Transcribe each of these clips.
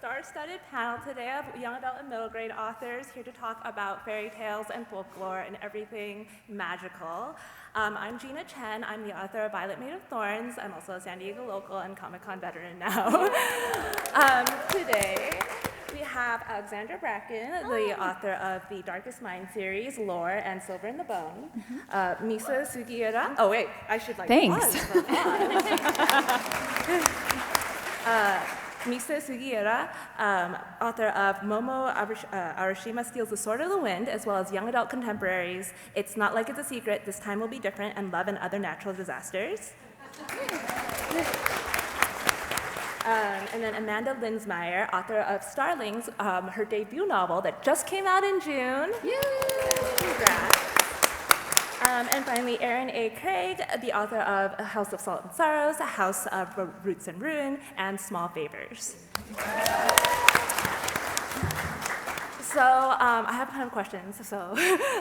star-studded panel today of young adult and middle grade authors here to talk about fairy tales and folklore and everything magical. I'm Gina Chen. I'm the author of Violet Made of Thorns. I'm also a San Diego local and Comic-Con veteran now. Today, we have Alexandra Bracken, the author of the Darkest Mind series, Lore, and Silver in the Bone. Misa Sugiura. Oh wait, I should Thanks. Misa Sugiura, author of Momo, Arashima Steals the Sword of the Wind, as well as young adult contemporaries, It's Not Like It's a Secret, This Time Will Be Different, and Love and Other Natural Disasters. And then Amanda Linsmeier, author of Starlings, her debut novel that just came out in June. Yay! Congrats. And finally, Erin A. the author of A House of Salt and Sorrows, A House of Roots and Ruin, and Small Favors. So I have a ton of questions, so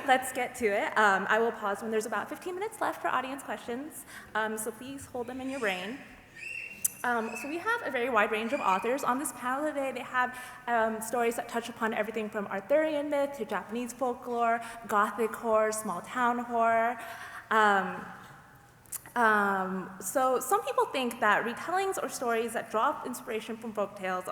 let's get to it. I will pause when there's about 15 minutes left for audience questions, so please hold them in your brain. So we have a very wide range of authors on this panel today. They have stories that touch upon everything from Arthurian myth to Japanese folklore, Gothic horror, small town horror. So some people think that retellings or stories that draw inspiration from folktales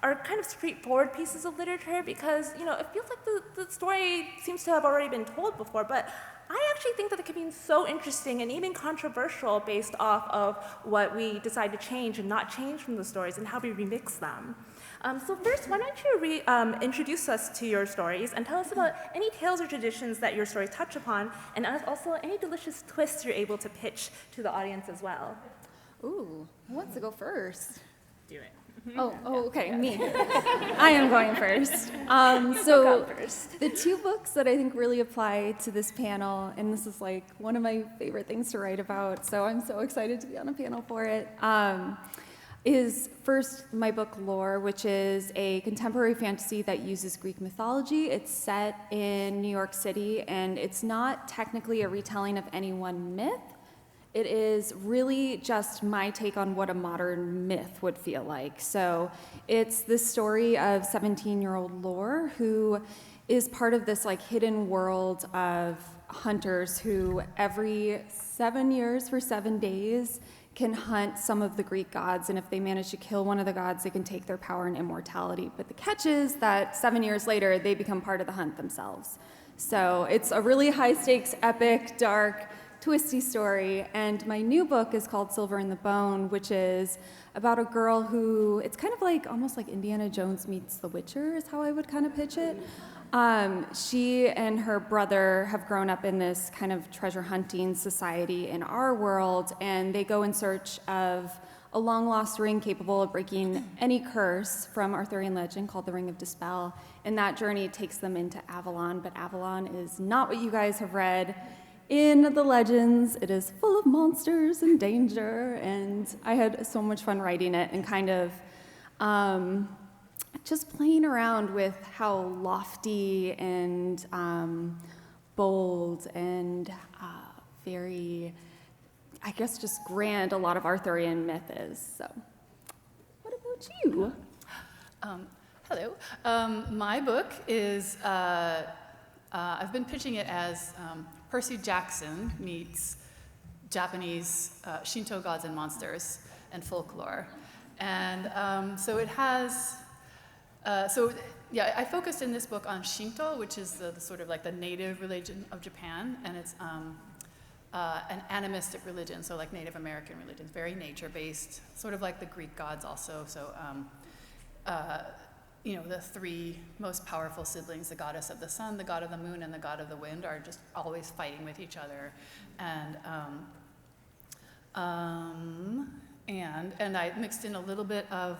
are kind of straightforward pieces of literature because, it feels like the story seems to have already been told before, but I actually think that it can be so interesting and even controversial based off of what we decide to change and not change from the stories and how we remix them. So first, why don't you introduce us to your stories and tell us about any tales or traditions that your stories touch upon, and also any delicious twists you're able to pitch to the audience as well. Ooh, who wants to go first? Do it. Okay, me. I am going first. The two books that I think really apply to this panel, and this is like one of my favorite things to write about, so I'm so excited to be on a panel for it, is first my book Lore, which is a contemporary fantasy that uses Greek mythology. It's set in New York City, and it's not technically a retelling of any one myth. It is really just my take on what a modern myth would feel like. So it's this story of 17-year-old Lore, who is part of this hidden world of hunters who every 7 years for 7 days can hunt some of the Greek gods, and if they manage to kill one of the gods, they can take their power and immortality. But the catch is that 7 years later, they become part of the hunt themselves. So it's a really high-stakes, epic, dark, twisty story, and my new book is called Silver in the Bone, which is about a girl who, it's kind of almost like Indiana Jones meets The Witcher is how I would kind of pitch it. She and her brother have grown up in this kind of treasure hunting society in our world, and they go in search of a long-lost ring capable of breaking any curse from Arthurian legend called the Ring of Dispel, and that journey takes them into Avalon, but Avalon is not what you guys have read in the legends. It is full of monsters and danger, and I had so much fun writing it and kind of just playing around with how lofty and bold and very, I guess, just grand a lot of Arthurian myth is. So, what about you? Hello. My book is, I've been pitching it as Percy Jackson meets Japanese Shinto gods and monsters and folklore. And so it has, I focused in this book on Shinto, which is the sort of the native religion of Japan, and it's an animistic religion, so like Native American religions, very nature-based, sort of like the Greek gods also. So, the three most powerful siblings, the goddess of the sun, the god of the moon, and the god of the wind, are just always fighting with each other. And I mixed in a little bit of,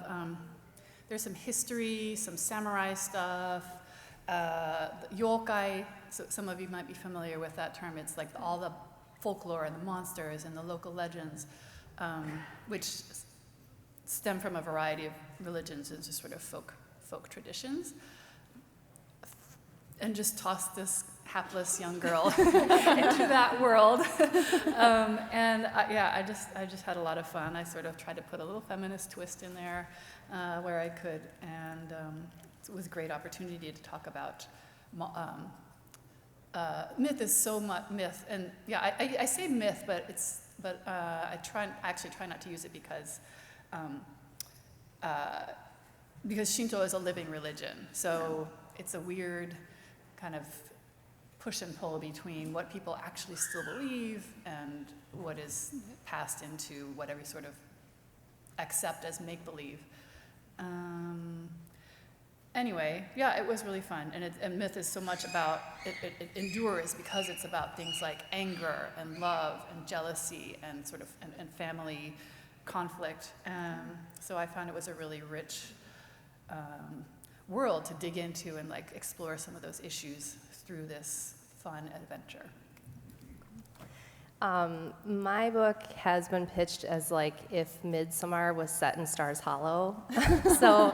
there's some history, some samurai stuff, yokai, so some of you might be familiar with that term. It's like all the folklore and the monsters and the local legends, which stem from a variety of religions and just sort of folk traditions, and just toss this hapless young girl into that world. I just had a lot of fun. I sort of tried to put a little feminist twist in there where I could, and it was a great opportunity to talk about myth is so much myth, and yeah, I say myth, but I actually try not to use it because Shinto is a living religion, so it's a weird kind of push and pull between what people actually still believe and what is passed into whatever we sort of accept as make-believe. Anyway, yeah, it was really fun, and myth is so much about, it endures because it's about things like anger and love and jealousy and sort of, and family conflict. So I found it was a really rich world to dig into and like explore some of those issues through this fun adventure. My book has been pitched as like if Midsommar was set in Stars Hollow. So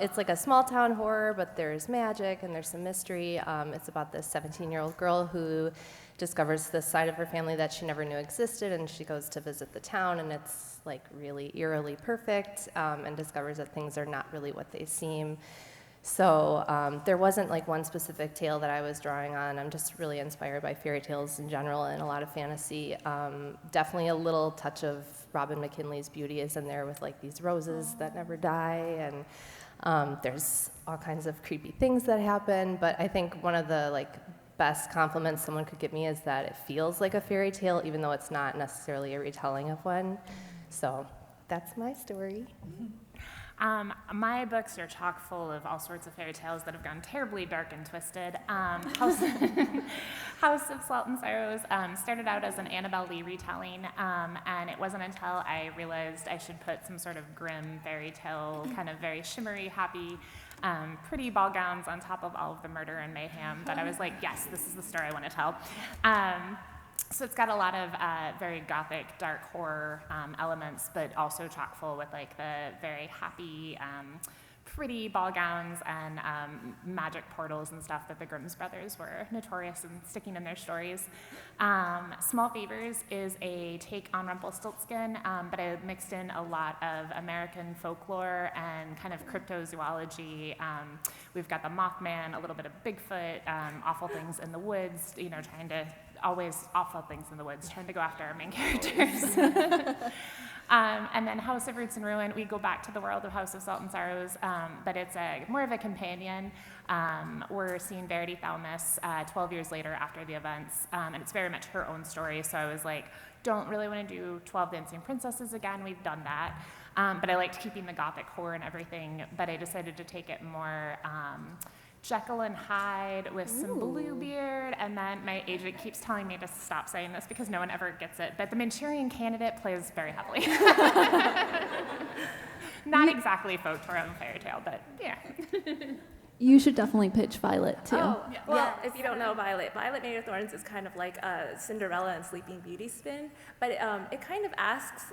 it's like a small town horror, but there's magic and there's some mystery. It's about this 17-year-old girl who discovers this side of her family that she never knew existed, and she goes to visit the town, and it's like really eerily perfect, and discovers that things are not really what they seem. So there wasn't like one specific tale that I was drawing on. I'm just really inspired by fairy tales in general and a lot of fantasy. Definitely a little touch of Robin McKinley's beauty is in there with like these roses that never die, and there's all kinds of creepy things that happen. But I think one of the like best compliments someone could give me is that it feels like a fairy tale, even though it's not necessarily a retelling of one. So that's my story. My books are chock full of all sorts of fairy tales that have gone terribly dark and twisted. House of Salt and Sorrows started out as an Annabelle Lee retelling, and it wasn't until I realized I should put some sort of grim fairy tale, kind of very shimmery, happy, pretty ball gowns on top of all of the murder and mayhem that I was like, yes, this is the story I want to tell. So it's got a lot of very gothic, dark horror elements, but also chock full with like the very happy, pretty ball gowns and magic portals and stuff that the Grimm's brothers were notorious in sticking in their stories. Small Favors is a take on Rumpelstiltskin, but I mixed in a lot of American folklore and kind of cryptozoology. We've got the Mothman, a little bit of Bigfoot, awful things in the woods, you know, trying to always awful things in the woods, trying to go after our main characters. And then House of Roots and Ruin, we go back to the world of House of Salt and Sorrows, but it's more of a companion. We're seeing Verity Thalmus 12 years later after the events, and it's very much her own story, so I was like, don't really want to do 12 Dancing Princesses again, we've done that. But I liked keeping the gothic horror and everything, but I decided to take it more Jekyll and Hyde with some Bluebeard, and then my agent keeps telling me to stop saying this because no one ever gets it, but the Manchurian Candidate plays very heavily. Not exactly folklore and fairy tale, but yeah. You should definitely pitch Violet, too. Oh, well, if you don't know Violet, Made of Thorns is kind of like a Cinderella and Sleeping Beauty spin, but it kind of asks,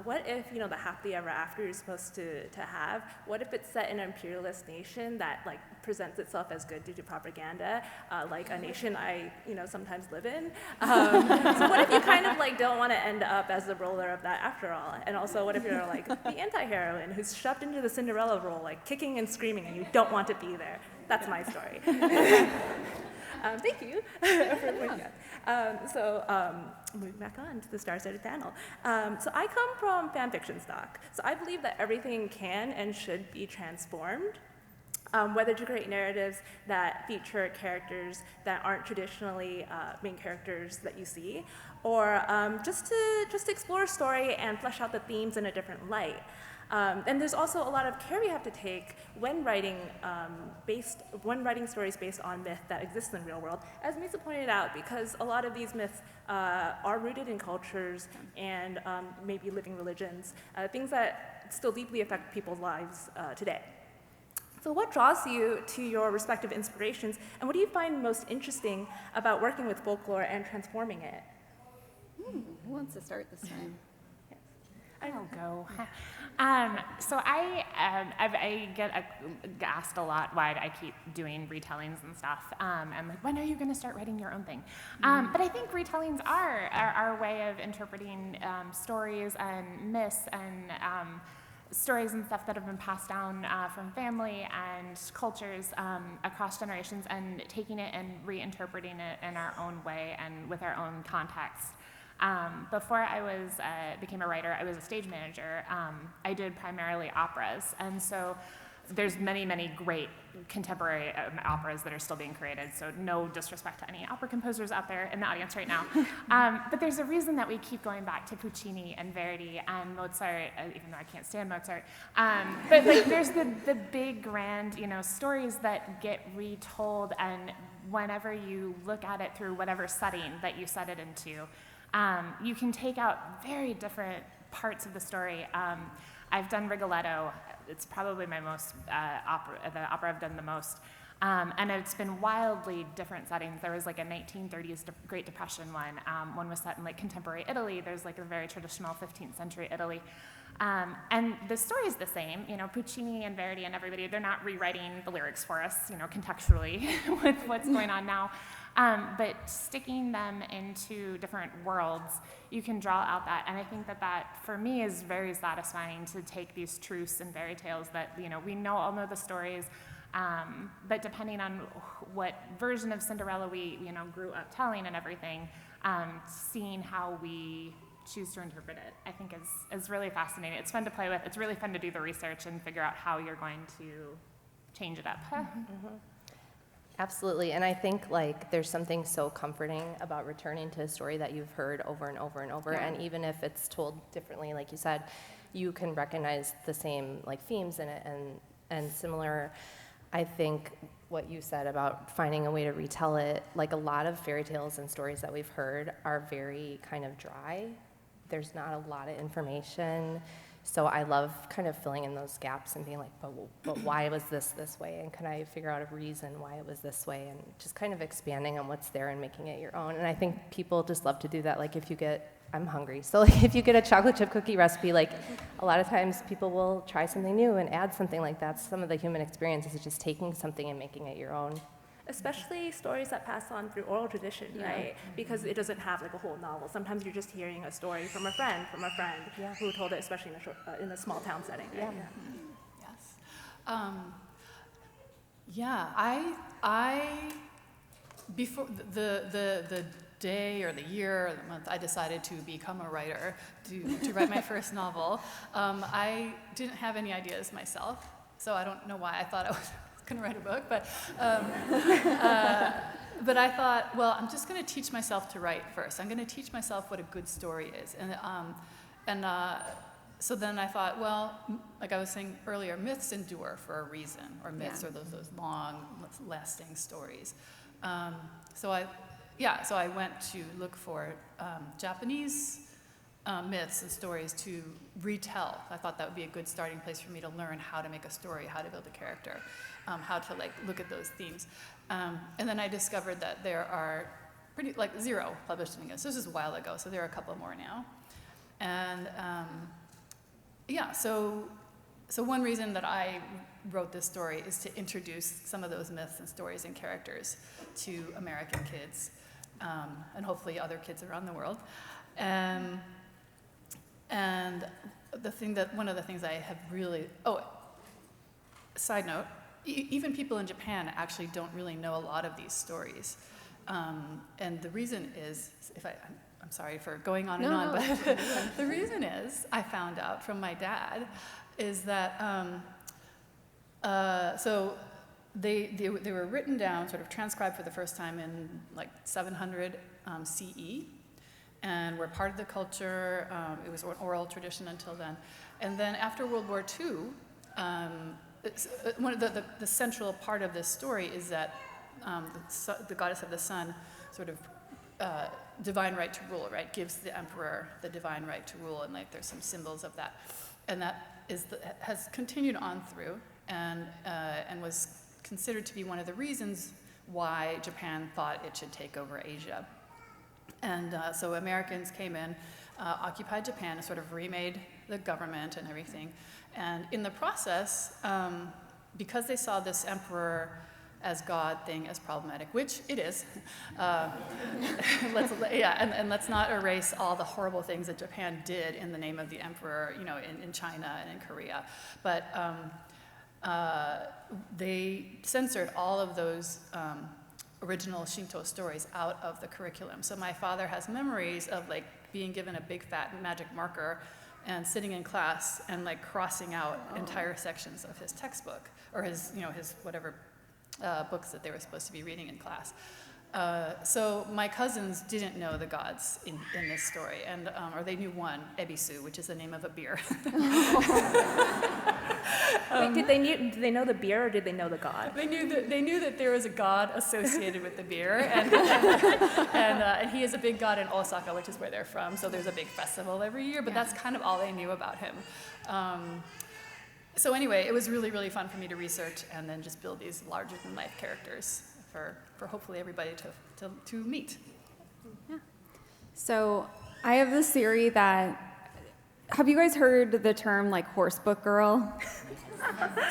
what if, you know, the happily ever after you're supposed to have, what if it's set in an imperialist nation that, like, presents itself as good due to propaganda, like a nation I, you know, sometimes live in? So what if you kind of, like, don't want to end up as the ruler of that after all? And also, what if you're, like, the anti-heroine who's shoved into the Cinderella role, like, kicking and screaming, and you don't want to be there? That's my story. Thank you for pointing out. Moving back on to the star-studded panel. So I come from fan fiction stock. So I believe that everything can and should be transformed, whether to create narratives that feature characters that aren't traditionally main characters that you see, or just to explore a story and flesh out the themes in a different light. And there's also a lot of care we have to take when writing stories based on myth that exists in the real world, as Misa pointed out, because a lot of these myths are rooted in cultures and maybe living religions, things that still deeply affect people's lives today. So what draws you to your respective inspirations, and what do you find most interesting about working with folklore and transforming it? Who wants to start this time? I'll go. So I get asked a lot why I keep doing retellings and stuff. I'm like, when are you going to start writing your own thing? But I think retellings are our way of interpreting stories and myths and stories and stuff that have been passed down from family and cultures across generations, and taking it and reinterpreting it in our own way and with our own context. Before I became a writer, I was a stage manager. I did primarily operas, and so there's many, many great contemporary operas that are still being created, so no disrespect to any opera composers out there in the audience right now. But there's a reason that we keep going back to Puccini and Verdi and Mozart, even though I can't stand Mozart. But like, there's the big, grand, stories that get retold, and whenever you look at it through whatever setting that you set it into, you can take out very different parts of the story. I've done Rigoletto. It's probably my most the opera I've done the most. And it's been wildly different settings. There was like a 1930s Great Depression one. One was set in like contemporary Italy. There's like a very traditional 15th century Italy. And the story is the same. Puccini and Verdi and everybody, they're not rewriting the lyrics for us, contextually with what's going on now. But sticking them into different worlds, you can draw out that. And I think that for me is very satisfying to take these truths and fairy tales that, we all know the stories, but depending on what version of Cinderella we, grew up telling and everything, seeing how we choose to interpret it, I think is really fascinating. It's fun to play with. It's really fun to do the research and figure out how you're going to change it up. Absolutely, and I think there's something so comforting about returning to a story that you've heard over and over and over, and even if it's told differently, like you said, you can recognize the same themes in it and similar. I think what you said about finding a way to retell it, a lot of fairy tales and stories that we've heard are very kind of dry. There's not a lot of information. So I love kind of filling in those gaps and being like, but why was this way? And can I figure out a reason why it was this way? And just kind of expanding on what's there and making it your own. And I think people just love to do that. If you get, I'm hungry. So if you get a chocolate chip cookie recipe, a lot of times people will try something new and add something like that. Some of the human experience is just taking something and making it your own. Especially stories that pass on through oral tradition, right? Because it doesn't have a whole novel. Sometimes you're just hearing a story from a friend who told it, especially in a small town setting. Right? Yes. I before the day or the year or the month I decided to become a writer, to write my first novel, I didn't have any ideas myself, so I don't know why I thought I was going to write a book, but I thought, well, I'm just going to teach myself to write first. I'm going to teach myself what a good story is, and so then I thought, well, like I was saying earlier, myths endure for a reason, or myths are those long-lasting stories. So I went to look for Japanese myths and stories to retell. I thought that would be a good starting place for me to learn how to make a story, how to build a character, how to look at those themes. And then I discovered that there are zero published in English. This is a while ago, so there are a couple more now. And so one reason that I wrote this story is to introduce some of those myths and stories and characters to American kids, and hopefully other kids around the world. And one of the things I have really, side note, even people in Japan actually don't really know a lot of these stories. And the reason is, I'm sorry for going on and on, but the reason is, I found out from my dad, is that, so they were written down, sort of transcribed for the first time in 700 CE, and were part of the culture. It was an oral tradition until then. And then after World War II, one of the central part of this story is that the goddess of the sun sort of divine right to rule, right? Gives the emperor the divine right to rule, and there's some symbols of that. And that has continued on through, and was considered to be one of the reasons why Japan thought it should take over Asia. And so Americans came in, occupied Japan, and sort of remade the government and everything. And in the process, because they saw this emperor as God thing as problematic, which it is. Let's not erase all the horrible things that Japan did in the name of the emperor, in China and in Korea. But they censored all of those original Shinto stories out of the curriculum. So my father has memories of like being given a big fat magic marker and sitting in class and like crossing out entire sections of his textbook or his whatever books that they were supposed to be reading in class. So my cousins didn't know the gods in this story, and or they knew one, Ebisu, which is the name of a beer. Wait, did they know the beer or did they know the god? They knew that there was a god associated with the beer, and he is a big god in Osaka, which is where they're from. So there's a big festival every year, but that's kind of all they knew about him. So anyway, it was really, really fun for me to research and then just build these larger-than-life characters for hopefully everybody to meet. Yeah. So I have this theory that, have you guys heard the term like horsebook girl?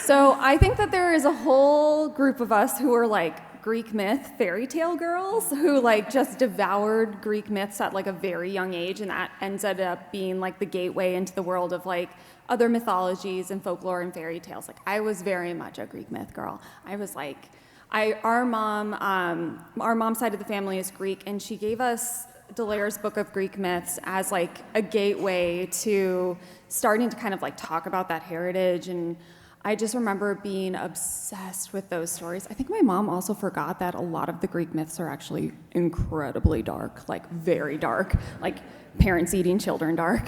So I think that there is a whole group of us who are like Greek myth fairy tale girls who like just devoured Greek myths at like a very young age, and that ended up being like the gateway into the world of like other mythologies and folklore and fairy tales. Like I was very much a Greek myth girl. I was like, our mom's side of the family is Greek, and she gave us Delaire's Book of Greek Myths as like a gateway to starting to kind of like talk about that heritage. And I just remember being obsessed with those stories. I think my mom also forgot that a lot of the Greek myths are actually incredibly dark, like very dark, like parents eating children dark.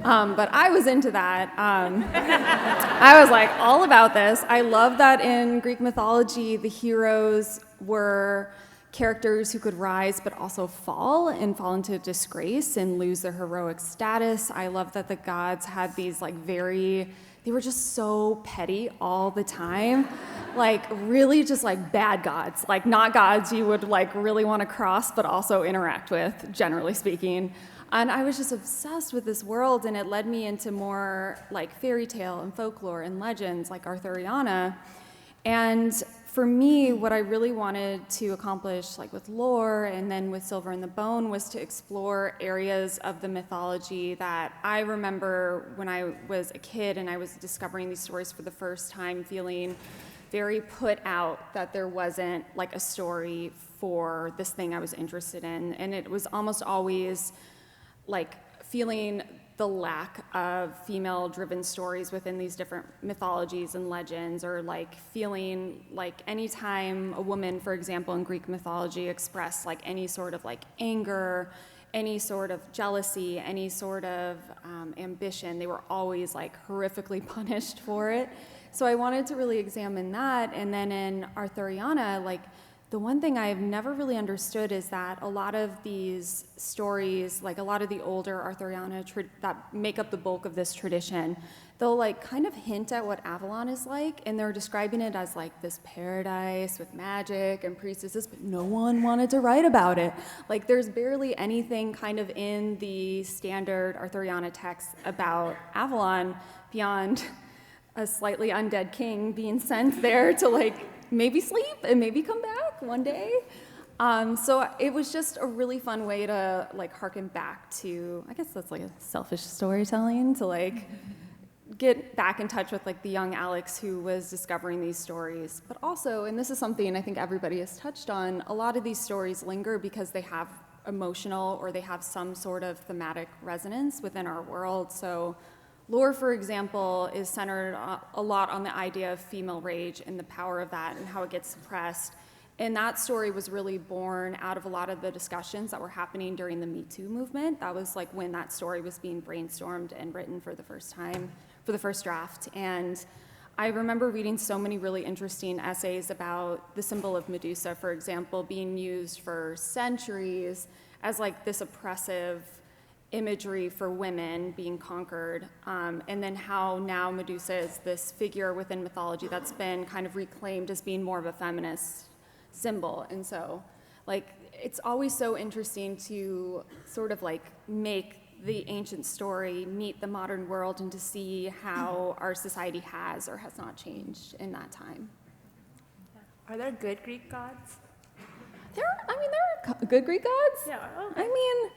But I was into that. I was like all about this. I love that in Greek mythology, the heroes were characters who could rise but also fall into disgrace and lose their heroic status. I love that the gods had these like they were just so petty all the time, like really just like bad gods, like not gods you would like really want to cross but also interact with, generally speaking. And I was just obsessed with this world, and it led me into more like fairy tale and folklore and legends like Arthuriana. And for me, what I really wanted to accomplish, like with lore and then with Silver and the Bone, was to explore areas of the mythology that I remember when I was a kid and I was discovering these stories for the first time, feeling very put out that there wasn't like a story for this thing I was interested in. And it was almost always like feeling the lack of female-driven stories within these different mythologies and legends, or like feeling like anytime a woman, for example, in Greek mythology expressed like any sort of like anger, any sort of jealousy, any sort of ambition, they were always like horrifically punished for it. So I wanted to really examine that. And then in Arthuriana, like the one thing I've never really understood is that a lot of these stories, like a lot of the older Arthuriana that make up the bulk of this tradition, they'll like kind of hint at what Avalon is like, and they're describing it as like this paradise with magic and priestesses, but no one wanted to write about it. Like there's barely anything kind of in the standard Arthuriana text about Avalon beyond a slightly undead king being sent there to like maybe sleep and maybe come back one day. So it was just a really fun way to like harken back to, I guess that's like a selfish storytelling, to like get back in touch with like the young Alex who was discovering these stories. But also, and this is something I think everybody has touched on, a lot of these stories linger because they have emotional or they have some sort of thematic resonance within our world. So lore, for example, is centered a lot on the idea of female rage and the power of that and how it gets suppressed. And that story was really born out of a lot of the discussions that were happening during the Me Too movement. That was like when that story was being brainstormed and written for the first time, for the first draft. And I remember reading so many really interesting essays about the symbol of Medusa, for example, being used for centuries as like this oppressive imagery for women being conquered, and then how now Medusa is this figure within mythology that's been kind of reclaimed as being more of a feminist symbol. And so like it's always so interesting to sort of like make the ancient story meet the modern world and to see how our society has or has not changed in that time. Are there good Greek gods? There are good Greek gods. Yeah. I mean,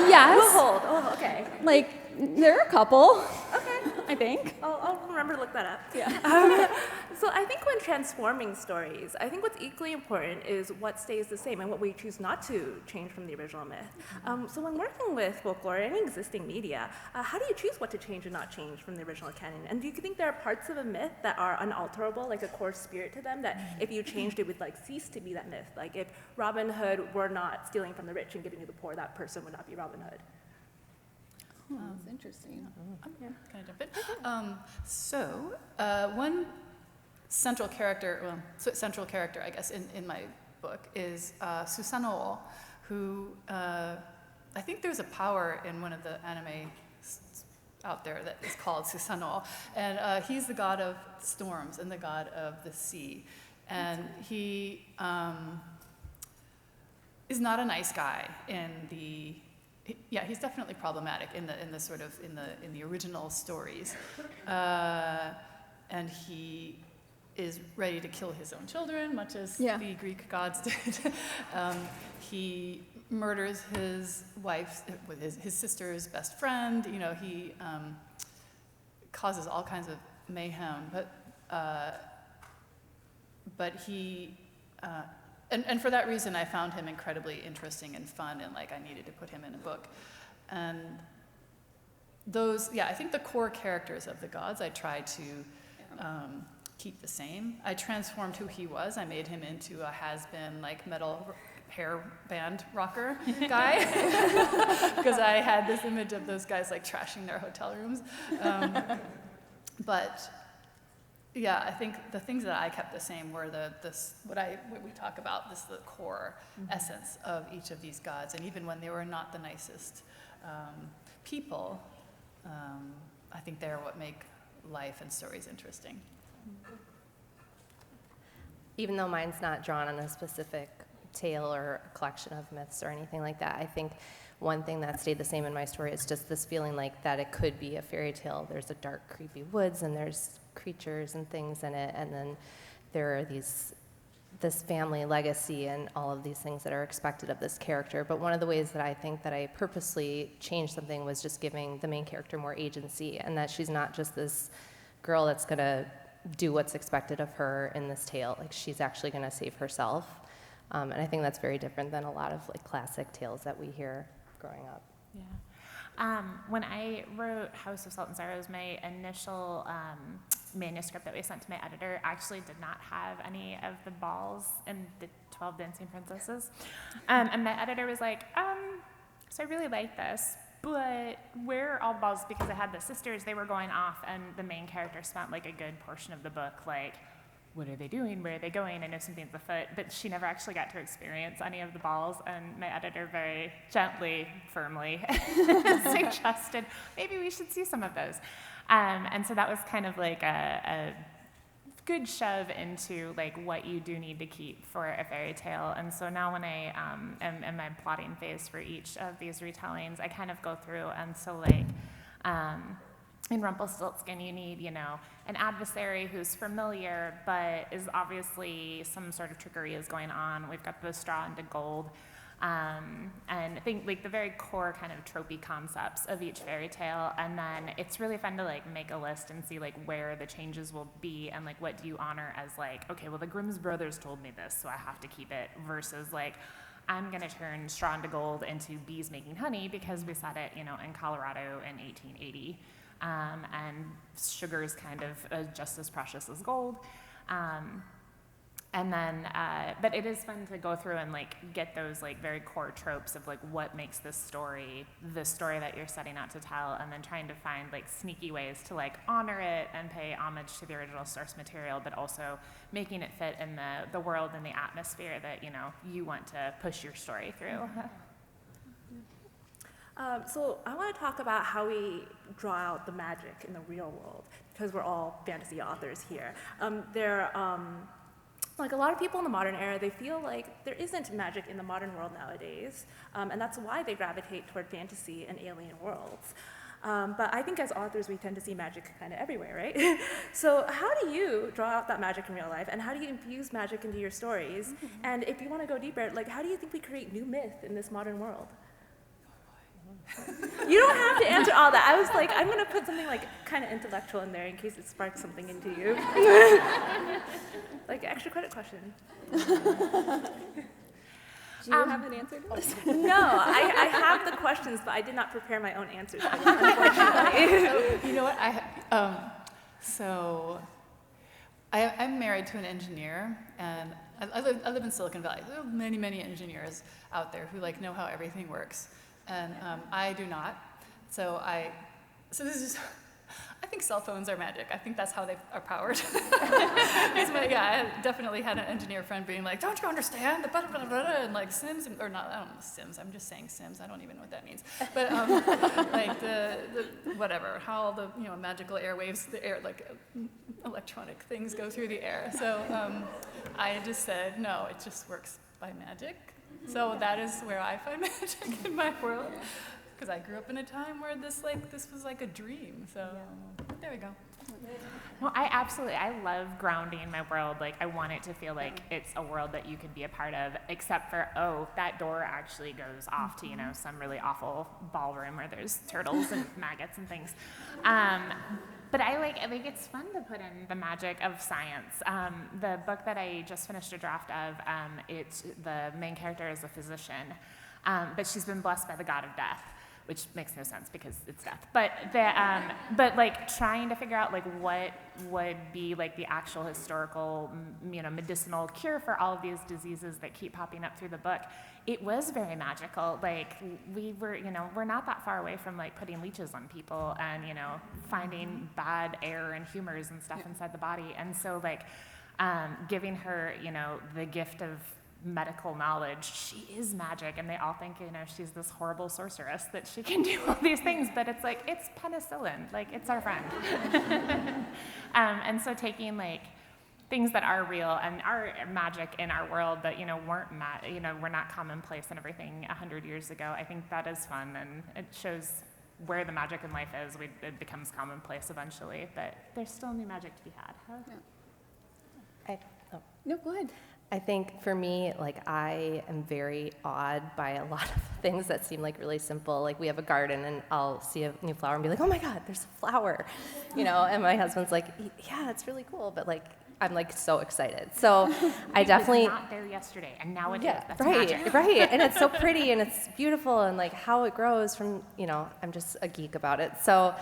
yes. We'll hold. Oh, okay. Like, there are a couple. Okay. I think. I'll remember to look that up. Yeah. So I think when transforming stories, I think what's equally important is what stays the same and what we choose not to change from the original myth. So when working with folklore or any existing media, how do you choose what to change and not change from the original canon? And do you think there are parts of a myth that are unalterable, like a core spirit to them, that if you changed it would like cease to be that myth? Like if Robin Hood were not stealing from the rich and giving to the poor, that person would not be Robin Hood. That's interesting. Can I jump in? So one central character, I guess, in my book is Susanoo, who I think there's a power in one of the anime out there that is called Susanoo, and he's the god of storms and the god of the sea, and he is not a nice guy he's definitely problematic in the original stories, and he is ready to kill his own children, much as the Greek gods did. He murders his wife with his sister's best friend. You know, he causes all kinds of mayhem, but he. And for that reason, I found him incredibly interesting and fun, and like I needed to put him in a book. And I think the core characters of the gods I tried to keep the same. I transformed who he was. I made him into a has-been like metal hair band rocker guy because I had this image of those guys like trashing their hotel rooms. Yeah, I think the things that I kept the same were what we talk about, the core essence of each of these gods, and even when they were not the nicest people, I think they're what make life and stories interesting. Even though mine's not drawn on a specific tale or a collection of myths or anything like that, I think one thing that stayed the same in my story is just this feeling like that it could be a fairy tale. There's a dark, creepy woods, and there's creatures and things in it, and then there are this family legacy and all of these things that are expected of this character. But one of the ways that I think that I purposely changed something was just giving the main character more agency, and that she's not just this girl that's gonna do what's expected of her in this tale. Like, she's actually gonna save herself. And I think that's very different than a lot of like classic tales that we hear growing up. Yeah. When I wrote House of Salt and Sorrows, my initial manuscript that we sent to my editor actually did not have any of the balls in the 12 Dancing Princesses. And my editor was like, so I really like this, but where are all the balls? Because I had the sisters, they were going off, and the main character spent like a good portion of the book like, what are they doing? Where are they going? I know something's afoot, but she never actually got to experience any of the balls, and my editor very gently, firmly suggested maybe we should see some of those. And so that was kind of like a good shove into like what you do need to keep for a fairy tale. And so now when I am in my plotting phase for each of these retellings, I kind of go through, and so like in Rumpelstiltskin, you need, an adversary who's familiar, but is obviously some sort of trickery is going on. We've got the straw into gold. And I think like the very core kind of tropey concepts of each fairy tale. And then it's really fun to like make a list and see like where the changes will be, and like what do you honor as like, okay, well the Grimm's brothers told me this, so I have to keep it, versus like, I'm gonna turn straw into gold into bees making honey because we said it, in Colorado in 1880. And sugar is kind of just as precious as gold. And then, but it is fun to go through and like get those like very core tropes of like what makes this story the story that you're setting out to tell, and then trying to find like sneaky ways to like honor it and pay homage to the original source material, but also making it fit in the world and the atmosphere that, you want to push your story through. So I want to talk about how we draw out the magic in the real world, because we're all fantasy authors here. There are like a lot of people in the modern era, they feel like there isn't magic in the modern world nowadays, and that's why they gravitate toward fantasy and alien worlds. But I think as authors, we tend to see magic kind of everywhere, right? So how do you draw out that magic in real life, and how do you infuse magic into your stories? And if you want to go deeper, like how do you think we create new myth in this modern world? You don't have to answer all that. I was like, I'm going to put something like kind of intellectual in there in case it sparks something into you. Like extra credit question. Do you have an answer to this? No, I have the questions, but I did not prepare my own answers for them, unfortunately. You know what? I'm married to an engineer, and I live in Silicon Valley. There are many, many engineers out there who like know how everything works, and I do not. So this is. I think cell phones are magic. I think that's how they are powered. I definitely had an engineer friend being like, "Don't you understand the blah blah blah?" And like Sims, or not? I don't know Sims. I'm just saying Sims. I don't even know what that means. But like the whatever, how the magical airwaves, the air like electronic things go through the air. So I just said no. It just works by magic. So that is where I find magic in my world. Because I grew up in a time where this was like a dream. So there we go. Well, I love grounding my world. Like, I want it to feel like it's a world that you can be a part of, except for, that door actually goes off to, some really awful ballroom where there's turtles and maggots and things. But I think it's fun to put in the magic of science. The book that I just finished a draft of, the main character is a physician, but she's been blessed by the god of death, which makes no sense because it's death. But trying to figure out like what would be like the actual historical, medicinal cure for all of these diseases that keep popping up through the book. It was very magical. Like we were, we're not that far away from like putting leeches on people and finding bad air and humors and stuff inside the body. And so like giving her, the gift of medical knowledge, she is magic, and they all think she's this horrible sorceress that she can do all these things, but it's like it's penicillin, like it's our friend. And so taking like things that are real and are magic in our world that weren't were not commonplace and everything 100 years ago, I think that is fun, and it shows where the magic in life is. It becomes commonplace eventually, but there's still new magic to be had. No, go ahead. I think for me, like I am very awed by a lot of things that seem like really simple. Like we have a garden and I'll see a new flower and be like, oh my God, there's a flower, and my husband's like, yeah, it's really cool. But like, I'm like so excited. So I definitely. It was not there yesterday and now it is. That's right, magic. right. And it's so pretty and it's beautiful and like how it grows from, I'm just a geek about it. So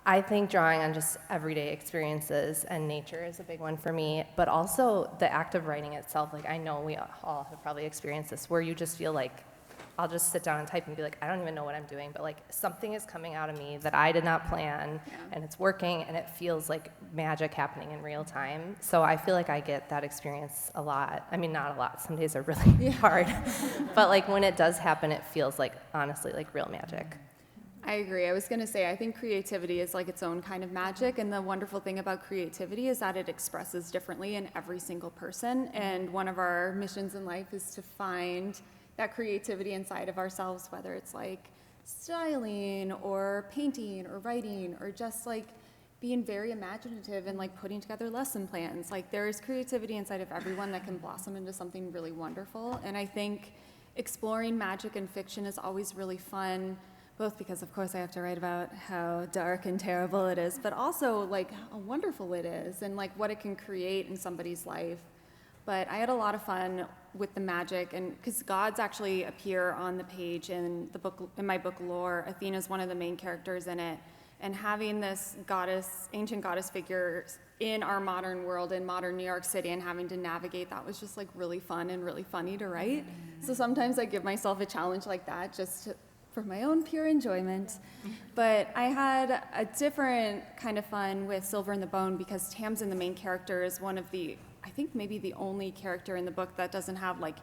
I think drawing on just everyday experiences and nature is a big one for me, but also the act of writing itself. Like I know we all have probably experienced this where you just feel like, I'll just sit down and type and be like, I don't even know what I'm doing, but like something is coming out of me that I did not plan and it's working and it feels like magic happening in real time. So I feel like I get that experience a lot. I mean, not a lot, some days are really hard, but like when it does happen, it feels like honestly like real magic. I agree. I was going to say, I think creativity is like its own kind of magic, and the wonderful thing about creativity is that it expresses differently in every single person, and one of our missions in life is to find that creativity inside of ourselves, whether it's like styling or painting or writing or just like being very imaginative and like putting together lesson plans. Like there is creativity inside of everyone that can blossom into something really wonderful, and I think exploring magic in fiction is always really fun, both because, of course, I have to write about how dark and terrible it is, but also, like, how wonderful it is and, like, what it can create in somebody's life. But I had a lot of fun with the magic, and because gods actually appear on the page in the book, in my book Lore. Athena's one of the main characters in it, and having this goddess, ancient goddess figure in our modern world, in modern New York City, and having to navigate that was just, like, really fun and really funny to write. So sometimes I give myself a challenge like that just for my own pure enjoyment. But I had a different kind of fun with Silver and the Bone because Tamsin, the main character, is one of the, I think maybe the only character in the book that doesn't have like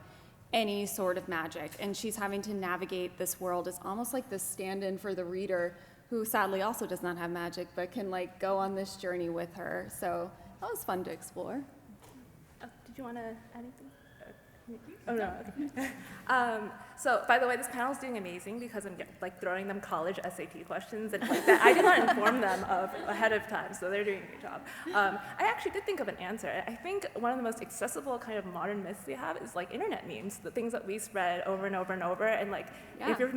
any sort of magic. And she's having to navigate this world as almost like this stand-in for the reader who sadly also does not have magic but can like go on this journey with her. So that was fun to explore. Did you want to add anything? Oh no. Okay. So by the way, this panel is doing amazing because I'm like throwing them college SAT questions and like that I did not inform them of ahead of time, so they're doing a great job. I actually did think of an answer. I think one of the most accessible kind of modern myths we have is like internet memes, the things that we spread over and over and over, and like if you're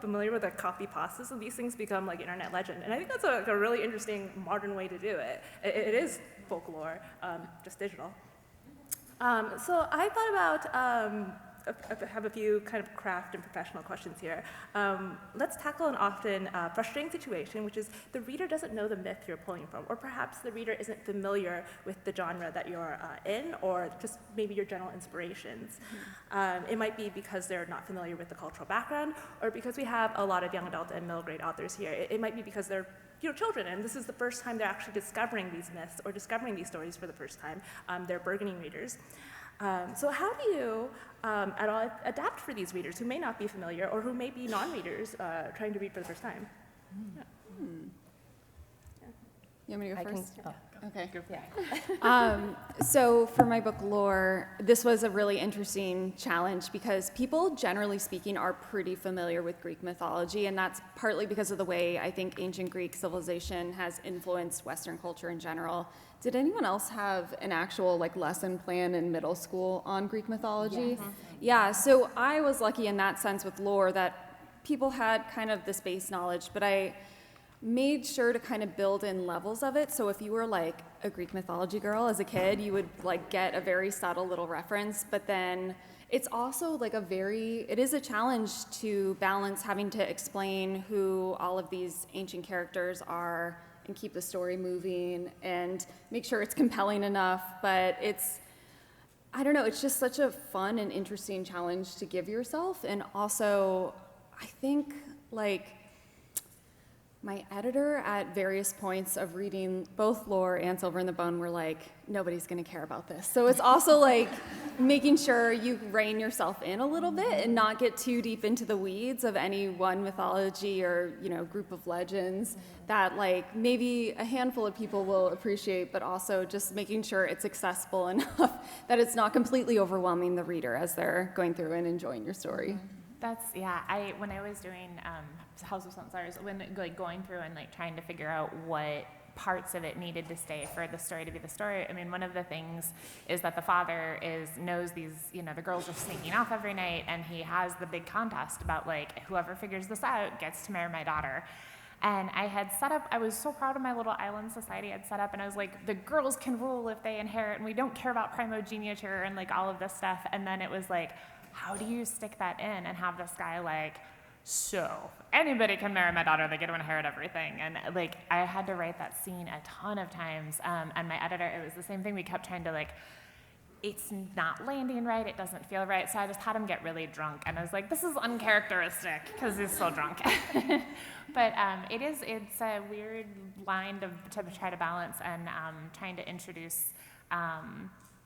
familiar with the copy pastas, so these things become like internet legend, and I think that's a really interesting modern way to do it. It is folklore, just digital. So I thought about, I have a few kind of craft and professional questions here. Let's tackle an often frustrating situation, which is the reader doesn't know the myth you're pulling from, or perhaps the reader isn't familiar with the genre that you're in, or just maybe your general inspirations. It might be because they're not familiar with the cultural background, or because we have a lot of young adult and middle grade authors here. It might be because they're children, and this is the first time they're actually discovering these myths or discovering these stories for the first time. They're burgeoning readers. So how do you at all adapt for these readers who may not be familiar or who may be non-readers trying to read for the first time? Yeah. You want me to go first? Okay. Yeah. So for my book Lore, this was a really interesting challenge because people, generally speaking, are pretty familiar with Greek mythology, and that's partly because of the way I think ancient Greek civilization has influenced Western culture in general. Did anyone else have an actual lesson plan in middle school on Greek mythology? Yes. Yeah, so I was lucky in that sense with Lore that people had kind of this base knowledge, but I made sure to kind of build in levels of it. So if you were like a Greek mythology girl as a kid, you would get a very subtle little reference, but then it's also it is a challenge to balance having to explain who all of these ancient characters are and keep the story moving and make sure it's compelling enough. But I don't know, it's just such a fun and interesting challenge to give yourself. And also, I think my editor at various points of reading both Lore and Silver in the Bone were like, nobody's gonna care about this. So it's also making sure you rein yourself in a little bit and not get too deep into the weeds of any one mythology or group of legends that maybe a handful of people will appreciate, but also just making sure it's accessible enough that it's not completely overwhelming the reader as they're going through and enjoying your story. When I was doing House of Stars, when going through and trying to figure out what parts of it needed to stay for the story to be the story. I mean, one of the things is that the father knows these, the girls are sneaking off every night, and he has the big contest about whoever figures this out gets to marry my daughter. And I had set up, I was so proud of my little island society I'd set up, and I was like, the girls can rule if they inherit, and we don't care about primogeniture and all of this stuff. And then it was how do you stick that in and have this guy so anybody can marry my daughter, they get to inherit everything. And I had to write that scene a ton of times. And my editor, it was the same thing. We kept trying to it's not landing right, it doesn't feel right. So I just had him get really drunk. And I was like, this is uncharacteristic because he's so drunk. But it's a weird line to try to balance, and trying to introduce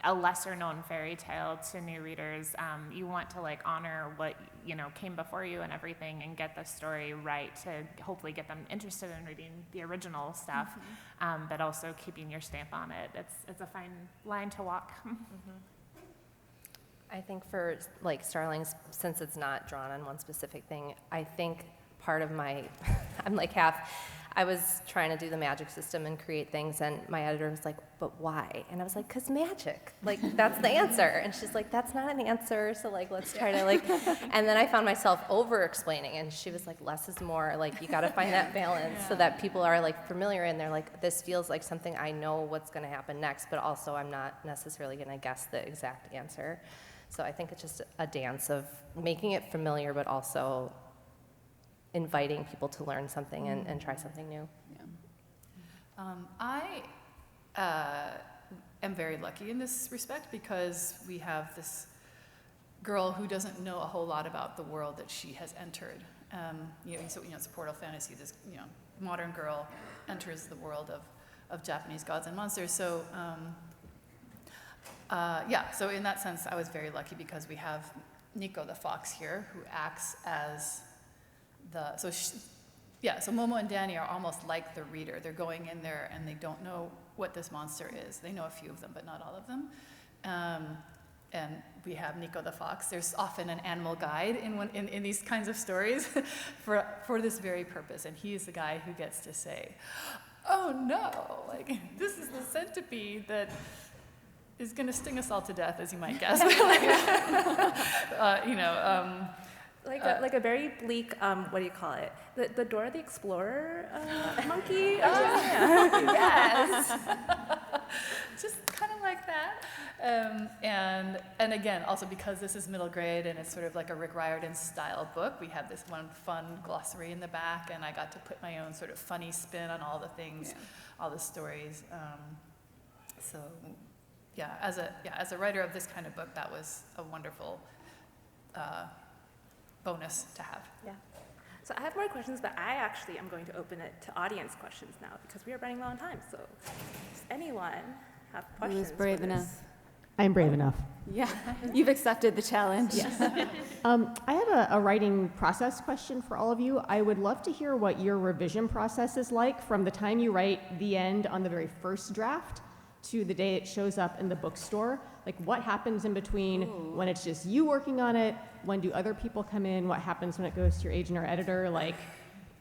a lesser known fairy tale to new readers. You want to honor what came before you and everything, and get the story right to hopefully get them interested in reading the original stuff, but also keeping your stamp on it. It's a fine line to walk. I think for Starlings, since it's not drawn on one specific thing, I think part of my I'm I was trying to do the magic system and create things, and my editor was like, but why? And I was like, 'cause magic, that's the answer. And she's like, that's not an answer, so let's try to and then I found myself over-explaining, and she was like, less is more, you gotta find that balance so that people are familiar, and they're like, this feels like something I know what's gonna happen next, but also I'm not necessarily gonna guess the exact answer. So I think it's just a dance of making it familiar, but also inviting people to learn something and try something new. Yeah. I am very lucky in this respect because we have this girl who doesn't know a whole lot about the world that she has entered. So it's a portal fantasy. This modern girl enters the world of Japanese gods and monsters. So so in that sense, I was very lucky because we have Nico the fox here, who acts as so Momo and Danny are almost like the reader. They're going in there and they don't know what this monster is. They know a few of them, but not all of them. And we have Nico the fox. There's often an animal guide in these kinds of stories for this very purpose. And he is the guy who gets to say, oh no, like this is the centipede that is going to sting us all to death, as you might guess. Like a very bleak, what do you call it? The Dora the Explorer monkey? Yes. Just kind of like that. And again, also because this is middle grade and it's sort of like a Rick Riordan style book, we have this one fun glossary in the back, and I got to put my own sort of funny spin on all the things, all the stories. So as a writer of this kind of book, that was a wonderful bonus to have. Yeah. So I have more questions, but I actually am going to open it to audience questions now because we are running low on time. So does anyone have questions? Who's brave for enough? this? I'm brave enough. Yeah, you've accepted the challenge. Yes. I have a writing process question for all of you. I would love to hear what your revision process is like from the time you write the end on the very first draft to the day it shows up in the bookstore. Like, what happens in between when it's just you working on it? When do other people come in? What happens when it goes to your agent or editor? Like,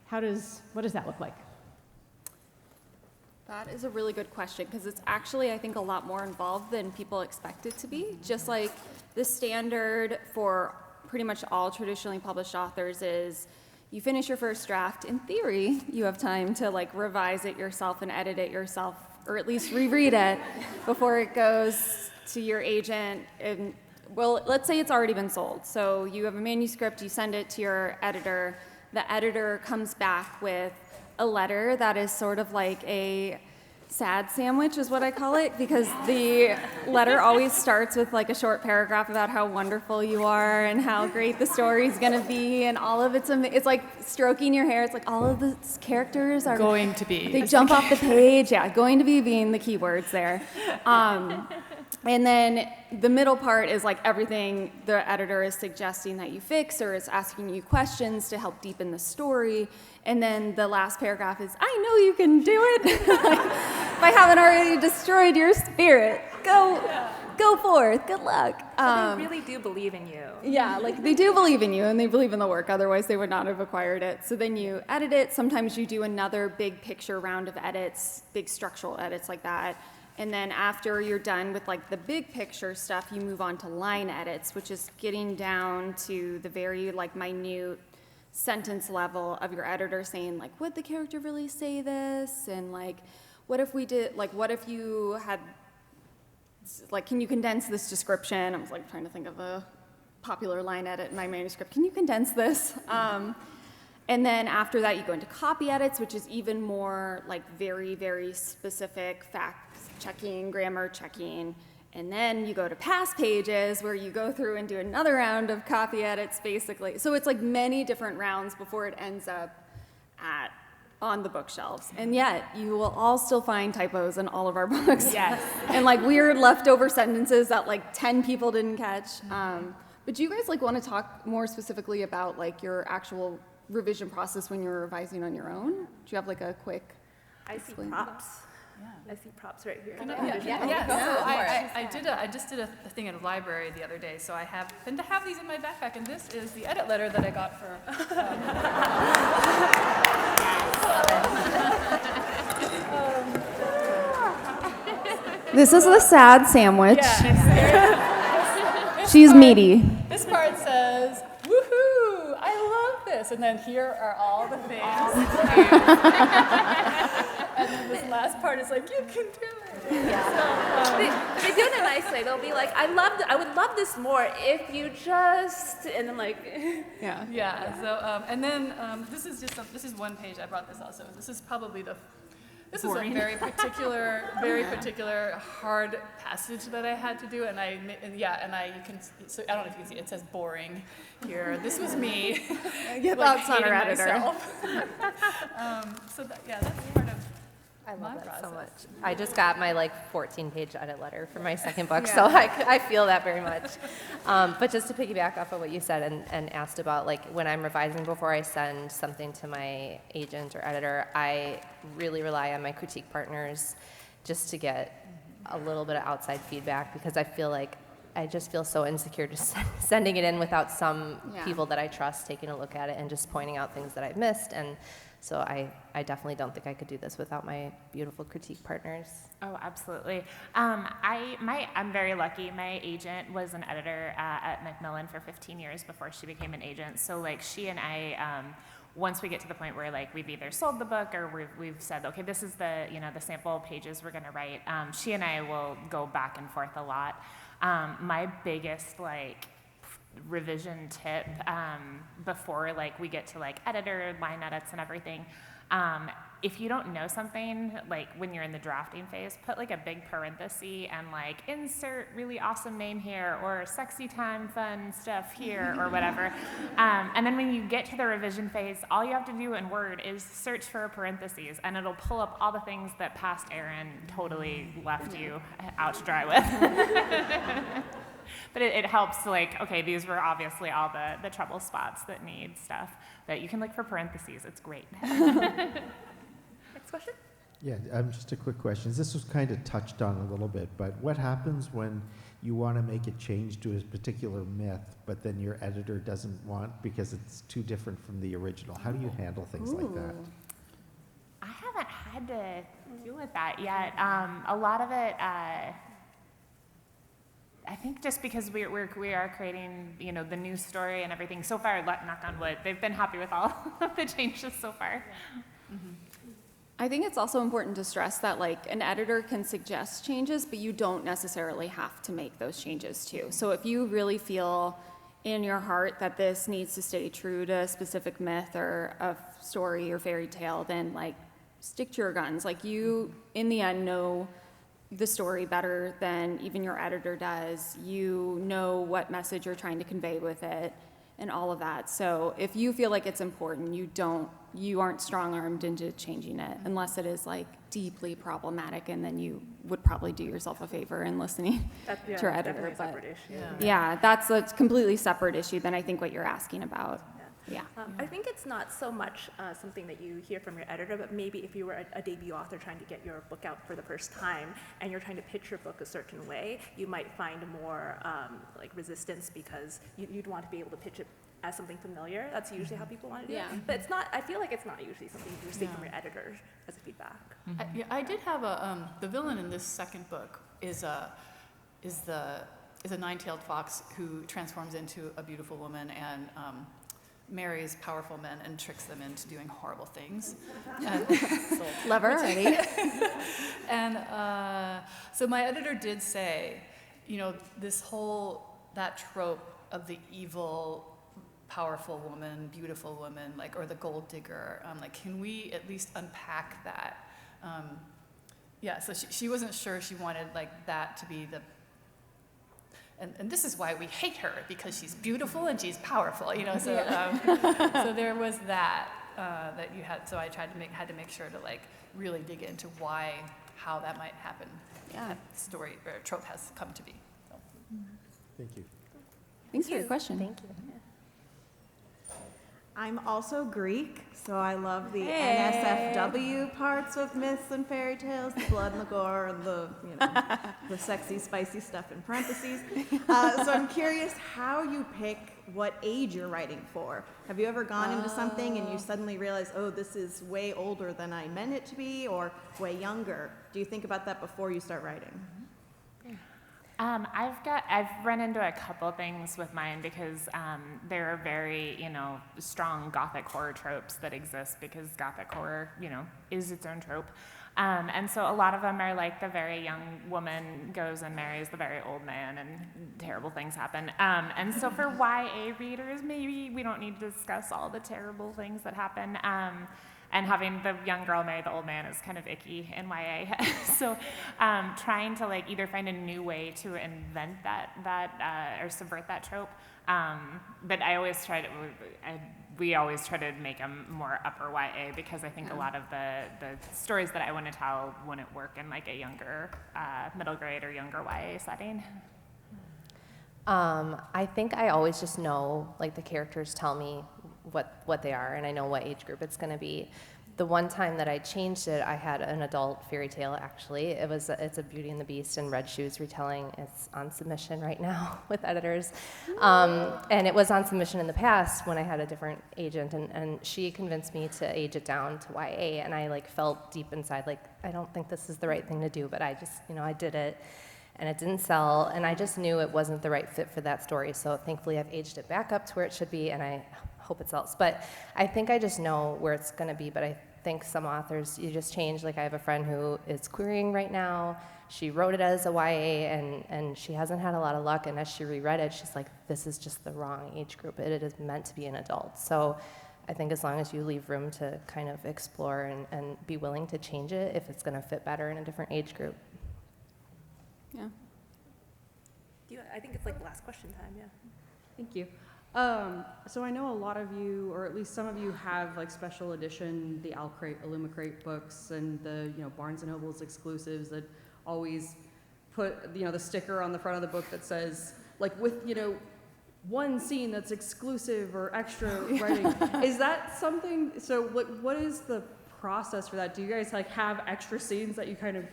what does that look like? That is a really good question because it's actually, I think, a lot more involved than people expect it to be. Just like the standard for pretty much all traditionally published authors is you finish your first draft. In theory, you have time to like revise it yourself and edit it yourself, or at least reread it before it goes to your agent. And well, let's say it's already been sold. So you have a manuscript, you send it to your editor. The editor comes back with a letter that is sort of like a sad sandwich is what I call it, because the letter always starts with like a short paragraph about how wonderful you are and how great the story's gonna be, and all of it's like stroking your hair. It's like all of the characters are Going to be. They jump off the page. Yeah, going to be being the key words there. And then the middle part is like everything the editor is suggesting that you fix or is asking you questions to help deepen the story. And then the last paragraph is, I know you can do it. Like, if I haven't already destroyed your spirit, go forth, good luck. They really do believe in you. Yeah, like they do believe in you and they believe in the work, otherwise they would not have acquired it. So then you edit it. Sometimes you do another big picture round of edits, big structural edits like that. And then after you're done with like the big picture stuff, you move on to line edits, which is getting down to the very like minute sentence level of your editor saying like, would the character really say this? And like, what if we did, like, what if you had, like, can you condense this description? I was like trying to think of a popular line edit in my manuscript. Can you condense this? And then after that, you go into copy edits, which is even more like very, very specific fact checking, grammar checking. And then you go to pass pages where you go through and do another round of copy edits, basically. So it's like many different rounds before it ends up on the bookshelves. And yet, you will all still find typos in all of our books. Yes. And like weird leftover sentences that like 10 people didn't catch. But do you guys like want to talk more specifically about like your actual revision process when you're revising on your own? Do you have like a quick? I see props. Yeah. I see props right here. So I just did a thing at a library the other day, so I happen to have these in my backpack, and this is the edit letter that I got for. This is the sad sandwich. Yeah. She's meaty. This part says, woohoo, I love this. And then here are all the things. And then this last part is like, you can do it. Yeah. They do it in a nice way. They'll be like, I would love this more if you just, and then like. Yeah. Yeah, so, and then this is one page, I brought this also. This is probably this is a very particular hard passage that I had to do, you can, so I don't know if you can see, it says boring here. This was me. Get like, thoughts on our editor. So that's part of I love my that process. so much. I just got my 14-page edit letter for my second book, so I feel that very much. But just to piggyback off of what you said and asked about when I'm revising before I send something to my agent or editor, I really rely on my critique partners just to get a little bit of outside feedback because I just feel so insecure just sending it in without some people that I trust taking a look at it and just pointing out things that I've missed. And so I definitely don't think I could do this without my beautiful critique partners. Oh, absolutely. I'm very lucky. My agent was an editor at Macmillan for 15 years before she became an agent. So like she and I, once we get to the point where like we've either sold the book or we've said, okay, this is the sample pages we're going to write. She and I will go back and forth a lot. My biggest like revision tip before like we get to like editor line edits and everything, if you don't know something, like when you're in the drafting phase, put like a big parenthesis and like insert really awesome name here or sexy time fun stuff here or whatever. And then when you get to the revision phase, all you have to do in Word is search for a parenthesis and it'll pull up all the things that past Erin totally left you out to dry with. But it helps, like, okay, these were obviously all the trouble spots that need stuff. But you can look for parentheses. It's great. Next question? Yeah, just a quick question. This was kind of touched on a little bit, but what happens when you want to make a change to a particular myth, but then your editor doesn't want because it's too different from the original? How do you handle things like that? I haven't had to deal with that yet. A lot of it... I think just because we are creating, the new story and everything. So far, knock on wood, they've been happy with all of the changes so far. Mm-hmm. I think it's also important to stress that like an editor can suggest changes, but you don't necessarily have to make those changes too. So if you really feel in your heart that this needs to stay true to a specific myth or a story or fairy tale, then like stick to your guns. Like you, in the end, know the story better than even your editor does. You know what message you're trying to convey with it and all of that. So if you feel like it's important, you aren't strong-armed into changing it unless it is like deeply problematic, and then you would probably do yourself a favor in listening to your editor. But that's a completely separate issue than I think what you're asking about. Yeah. I think it's not so much something that you hear from your editor, but maybe if you were a debut author trying to get your book out for the first time and you're trying to pitch your book a certain way, you might find more like resistance because you'd want to be able to pitch it as something familiar. That's usually how people want to do it. But it's not. I feel like it's not usually something you receive from your editor as a feedback. I did have the villain in this second book is a nine-tailed fox who transforms into a beautiful woman and marries powerful men and tricks them into doing horrible things. Love her already. And so my editor did say, that trope of the evil, powerful woman, beautiful woman, like, or the gold digger, can we at least unpack that? So she wasn't sure she wanted like that to be the. And this is why we hate her, because she's beautiful and she's powerful, so there was that you had. So I had to make sure to like really dig into how that might happen. That story or trope has come to be. So. Thank you. Thanks for your question. Thank you. I'm also Greek, so I love the NSFW parts of myths and fairy tales, the blood and the gore and the sexy, spicy stuff in parentheses. So I'm curious how you pick what age you're writing for. Have you ever gone into something and you suddenly realize, oh, this is way older than I meant it to be, or way younger? Do you think about that before you start writing? I've run into a couple things with mine because there are very, strong Gothic horror tropes that exist because Gothic horror, is its own trope. And so a lot of them are like the very young woman goes and marries the very old man and terrible things happen. And so for YA readers, maybe we don't need to discuss all the terrible things that happen. And having the young girl marry the old man is kind of icky in YA. So trying to like either find a new way to invent that or subvert that trope. But we always try to make them more upper YA because I think a lot of the stories that I want to tell wouldn't work in like a younger middle grade or younger YA setting. I think I always just know, like the characters tell me what they are, and I know what age group it's going to be. The one time that I changed it, I had an adult fairy tale, actually. It's a Beauty and the Beast and Red Shoes retelling. It's on submission right now with editors. And it was on submission in the past when I had a different agent, and she convinced me to age it down to YA, and I felt deep inside, I don't think this is the right thing to do, but I just, I did it, and it didn't sell, and I just knew it wasn't the right fit for that story, so thankfully I've aged it back up to where it should be, and I hope it sells. But I think I just know where it's going to be, but I think some authors, you just change. I have a friend who is querying right now. She wrote it as a YA, and she hasn't had a lot of luck, and as she reread it, she's like, this is just the wrong age group. It is meant to be an adult. So I think as long as you leave room to kind of explore and be willing to change it if it's going to fit better in a different age group. Yeah. I think it's last question time, yeah. Thank you. So I know a lot of you, or at least some of you, have special edition, the Alcrate, Illumicrate books, and the Barnes and Noble's exclusives that always put the sticker on the front of the book that says with one scene that's exclusive or extra writing. Is that something? So what is the process for that? Do you guys have extra scenes that you kind of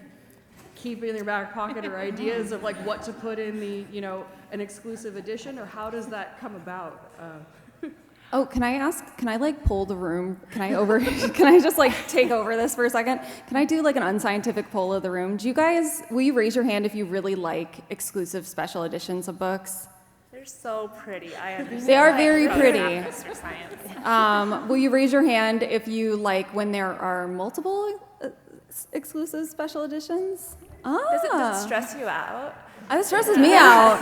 keep in your back pocket, or ideas of what to put in the an exclusive edition, or how does that come about? Oh, can I pull the room? Can I just take over this for a second? Can I do an unscientific poll of the room? Will you raise your hand if you really like exclusive special editions of books? They're so pretty. I understand. They are very pretty. Mr. Science. Will you raise your hand if you like when there are multiple exclusive special editions? Does it stress you out? It stresses me out.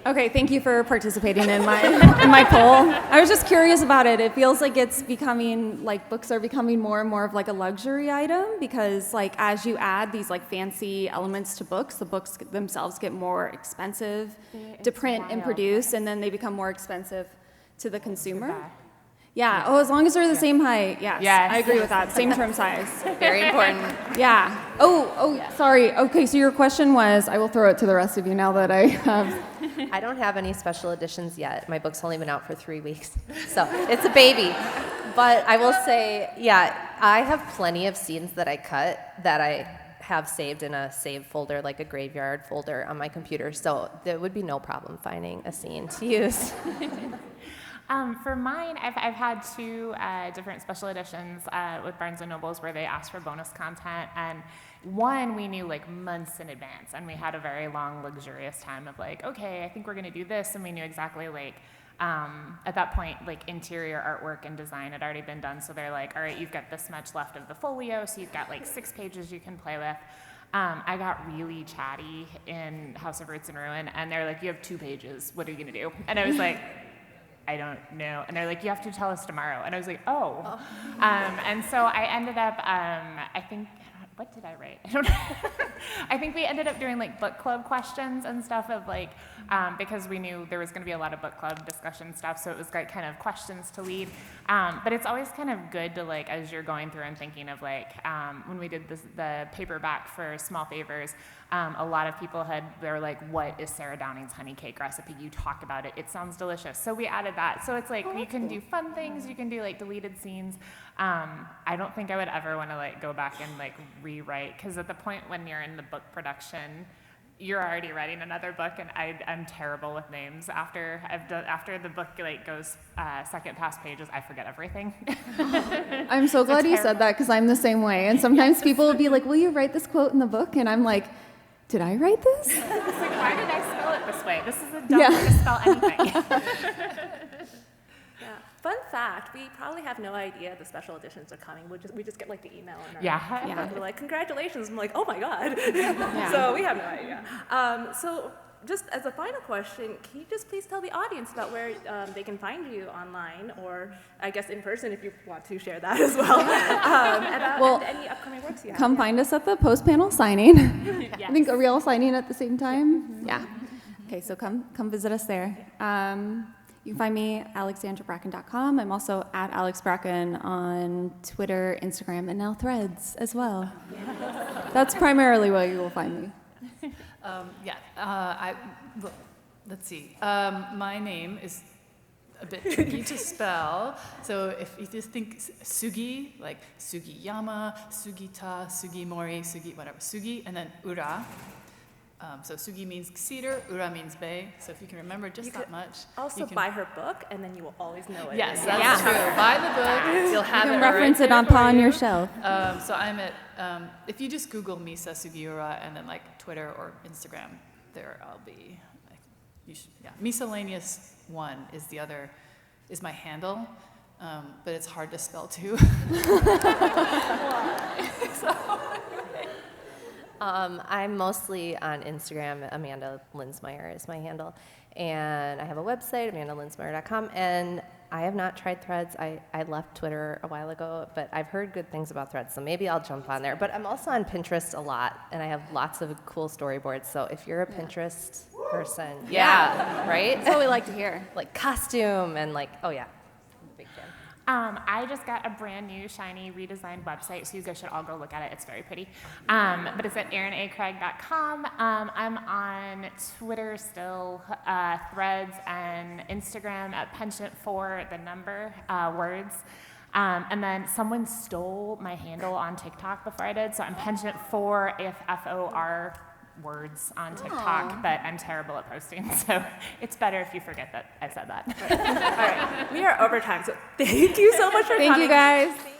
Okay, thank you for participating in my poll. I was just curious about it. It feels like it's becoming, books are becoming more and more of a luxury item, because as you add these fancy elements to books, the books themselves get more expensive to print and produce, and then they become more expensive to the consumer. Yeah. Oh, as long as they're the same height. Yes. I agree with that. Same trim size. Very important. Yeah. Sorry. Okay, so your question was, I will throw it to the rest of you now that I have. I don't have any special editions yet. My book's only been out for 3 weeks, so it's a baby. But I will say, I have plenty of scenes that I cut that I have saved in a save folder, a graveyard folder on my computer, so there would be no problem finding a scene to use. For mine, I've had 2 different special editions with Barnes & Nobles where they asked for bonus content, and one we knew months in advance, and we had a very long, luxurious time of okay, I think we're going to do this, and we knew exactly at that point interior artwork and design had already been done, so they're all right, you've got this much left of the folio, so you've got 6 pages you can play with. I got really chatty in House of Roots and Ruin, and they're you have 2 pages, what are you going to do? And I was I don't know. And they're you have to tell us tomorrow. And I was oh. And so I ended up, I think, what did I write? I don't know. I think we ended up doing book club questions and stuff of because we knew there was going to be a lot of book club discussion stuff. So it was kind of questions to lead. But it's always kind of good to as you're going through and thinking of when we did the paperback for Small Favors, a lot of people they were what is Sarah Downing's honey cake recipe? You talk about it. It sounds delicious. So we added that. So it's you can do fun things. You can do deleted scenes. I don't think I would ever want to go back and rewrite, because at the point when you're in the book production, you're already writing another book, and I'm terrible with names. After the book goes second past pages, I forget everything. I'm so glad you said that, because I'm the same way. And sometimes people will be will you write this quote in the book? And I'm did I write this? It's why did I spell it this way? This is a dumb way to spell anything. Fun fact, we probably have no idea the special editions are coming. We just get the email and we're congratulations. I'm oh my god. So we have no idea. So just as a final question, can you just please tell the audience about where they can find you online, or I guess in person if you want to share that as well, about any upcoming works you have. Come find us at the post-panel signing. Yes. I think, are we all signing at the same time? Mm-hmm. Yeah. Okay, so come visit us there. You can find me at alexandrabracken.com. I'm also at Alex Bracken on Twitter, Instagram, and now Threads as well. That's primarily where you will find me. Let's see. My name is a bit tricky to spell. So if you just think Sugi, like Sugiyama, Sugita, Sugimori, Sugi, whatever, Sugi, and then Ura. So Sugi means cedar, Ura means bay. So if you can remember just that much. Also you can buy her book, and then you will always know it. Yes, that's true. Buy the book, you'll have You can it reference right it on there for on you. your shelf. So I'm at, if you just Google Misa Sugiura and then like Twitter or Instagram, there I'll be. Miscellaneous 1 is the other, is my handle, but it's hard to spell too. I'm mostly on Instagram. Amanda Linsmeier is my handle. And I have a website, amandalinsmeier.com. And I have not tried Threads. I left Twitter a while ago, but I've heard good things about Threads, so maybe I'll jump on there. But I'm also on Pinterest a lot, and I have lots of cool storyboards. So if you're a Pinterest person, right? That's what we like to hear. Like costume and like, oh yeah, I'm a big fan. I just got a brand new, shiny, redesigned website, so you guys should all go look at it. It's very pretty. But it's at erinacraig.com. I'm on Twitter still, Threads, and Instagram at penchant4, the number, words. And then someone stole my handle on TikTok before I did, so I'm penchant4, AFFOR words on TikTok, but I'm terrible at posting, so it's better if you forget that I said that. All right, we are over time, so thank you so much for coming. Thank you, guys.